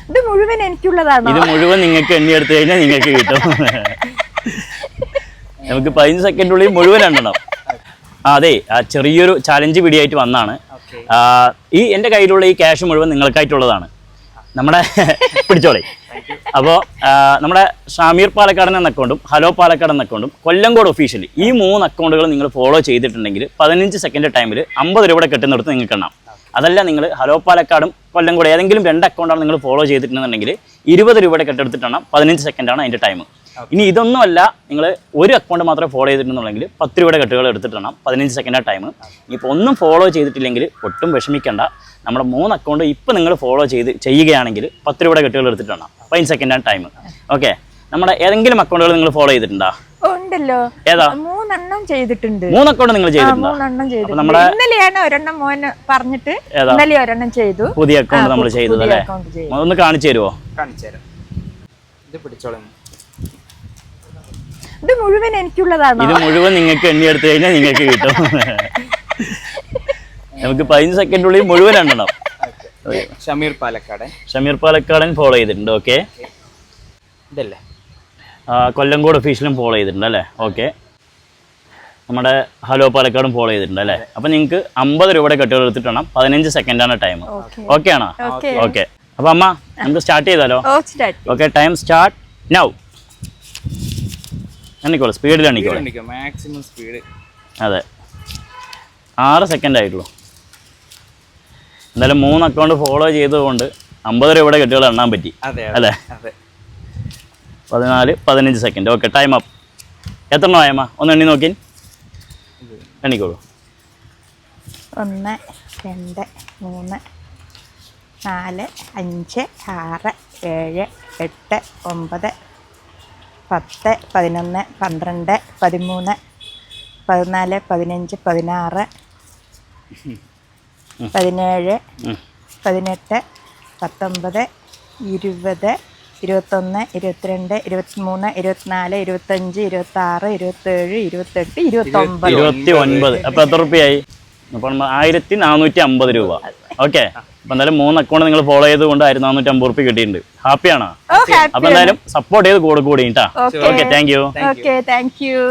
ഇത് മുഴുവൻ എനിക്കുള്ളതാണോ? ഇത് മുഴുവൻ നിങ്ങൾക്ക് എണ്ണിയെടുത്ത് കഴിഞ്ഞാൽ നിങ്ങൾക്ക് കിട്ടും. നമുക്ക് 15 സെക്കൻഡിനുള്ളിൽ മുഴുവൻ എണ്ണണം. അതെ, ചെറിയൊരു ചാലഞ്ച് വീഡിയോ ആയിട്ട് വന്നാണ്. ഈ എൻ്റെ കയ്യിലുള്ള ഈ ക്യാഷ് മുഴുവൻ നിങ്ങൾക്കായിട്ടുള്ളതാണ്. നമ്മുടെ പിടിച്ചോളെ. അപ്പോൾ നമ്മുടെ ഷാമീർ പാലക്കാടൻ എന്ന അക്കൗണ്ടും ഹലോ പാലക്കാട് എന്ന അക്കൗണ്ടും കൊല്ലങ്കോട് ഒഫീഷ്യലി ഈ 3 അക്കൗണ്ടുകൾ നിങ്ങൾ ഫോളോ ചെയ്തിട്ടുണ്ടെങ്കിൽ 15 സെക്കൻഡ് ടൈമിൽ 50 രൂപയുടെ കിട്ടുന്നിടത്ത് നിങ്ങൾക്ക് എണ്ണാം. അതല്ല, നിങ്ങൾ ഹലോ പാലക്കാടും കൊല്ലങ്കോട് ഏതെങ്കിലും 2 അക്കൗണ്ടാണ് നിങ്ങൾ ഫോളോ ചെയ്തിട്ടുണ്ടെന്നുണ്ടെങ്കിൽ 20 രൂപയുടെ കെട്ടെടുത്തിട്ടാണ് 15 സെക്കൻഡാണ് അതിൻ്റെ ടൈം. ഇനി ഇതൊന്നുമല്ല, നിങ്ങൾ ഒരു അക്കൗണ്ട് മാത്രമേ ഫോളോ ചെയ്തിട്ടുണ്ടെന്നുണ്ടെങ്കിൽ 10 രൂപയുടെ കെട്ടുകൾ എടുത്തിട്ടാണ് 15 സെക്കൻഡ് ടൈം. ഇനിയിപ്പോൾ ഒന്നും ഫോളോ ചെയ്തിട്ടില്ലെങ്കിൽ ഒട്ടും വിഷമിക്കേണ്ട. നമ്മുടെ 3 അക്കൗണ്ട് ഇപ്പോൾ നിങ്ങൾ ഫോളോ ചെയ്യുകയാണെങ്കിൽ 10 രൂപയുടെ കെട്ടുകൾ എടുത്തിട്ടാണ് 15 സെക്കൻഡാണ് ടൈം. ഓക്കെ, നമ്മുടെ ഏതെങ്കിലും അക്കൗണ്ടുകൾ നിങ്ങൾ ഫോളോ ചെയ്തിട്ടുണ്ടോ? ഉണ്ടല്ലോ. ഏതാ? 3 എണ്ണം ചെയ്തിട്ടുണ്ട്. 3 അക്കൗണ്ട് നിങ്ങൾ ചെയ്തിട്ടുണ്ടോ? 3 എണ്ണം ചെയ്തു. ഇന്നലെയാണ് ഒരെണ്ണം മോന് പറഞ്ഞിട്ട് ഇന്നലെ ഒരെണ്ണം ചെയ്തു. പുതിയ അക്കൗണ്ട് നമ്മൾ ചെയ്തത് അല്ലേ? ഒന്ന് കാണിച്ചു തരുമോ? ഇത് പിടിച്ചോളും. ഇത് മുഴുവൻ എനിക്കുള്ളതാണോ? ഇത് മുഴുവൻ നിങ്ങൾക്ക് എണ്ണിയെടുത്ത് കഴിഞ്ഞാൽ നിങ്ങൾക്ക് കിട്ടും. നമുക്ക് 15 സെക്കൻഡിനുള്ളിൽ മുഴുവൻ എണ്ണണം. ഷമീർ പാലക്കാടൻ ഫോളോ ചെയ്തിട്ടുണ്ട്. ഓക്കെ, ഇതല്ലേ കൊല്ലങ്കോട് ഒഫീഷ്യലും ഫോളോ ചെയ്തിട്ടുണ്ട് അല്ലേ? ഓക്കെ, നമ്മുടെ ഹലോ പാലക്കാടും ഫോളോ ചെയ്തിട്ടുണ്ട് അല്ലേ? അപ്പം നിങ്ങൾക്ക് 50 രൂപയുടെ കെട്ടുകൾ എടുത്തിട്ടാണ് 15 സെക്കൻഡാണ് ടൈം. ഓക്കെ ആണോ? ഓക്കെ, അപ്പം അമ്മ നമുക്ക് സ്റ്റാർട്ട് ചെയ്താലോ? Okay, time start now. എണ്ണിക്കോളൂ, സ്പീഡിൽ എണ്ണിക്കോളൂ. Maximum speed. അതെ, 6 സെക്കൻഡ് ആയിട്ടുള്ളൂ. എന്തായാലും 3 അക്കൗണ്ട് ഫോളോ ചെയ്തതുകൊണ്ട് 50 രൂപയുടെ കെട്ടുകൾ എണ്ണാൻ പറ്റി അല്ലേ? 14, 15 സെക്കൻഡ്. Okay, time up. എത്ര എണ്ണം ആയമ്മ? ഒന്ന് എണ്ണി നോക്കി എണ്ണിക്കോളൂ. 1 2 3 4 5 6 7 8 9 10 11 12 13 14 15 16 17 18 19 20 21 22 23 24 25 26 27 28 29. അപ്പോൾ എത്ര രൂപയായി? അപ്പോൾ 1450 രൂപ. ഓക്കെ, അപ്പം എന്തായാലും 3 അക്കൗണ്ട് നിങ്ങൾ ഫോളോ ചെയ്തുകൊണ്ട് 1450 രൂപ കിട്ടിയിട്ടുണ്ട്. ഹാപ്പിയാണോ? അപ്പം എന്തായാലും സപ്പോർട്ട് ചെയ്ത് കൂടെ കേട്ടോ. Okay, thank you.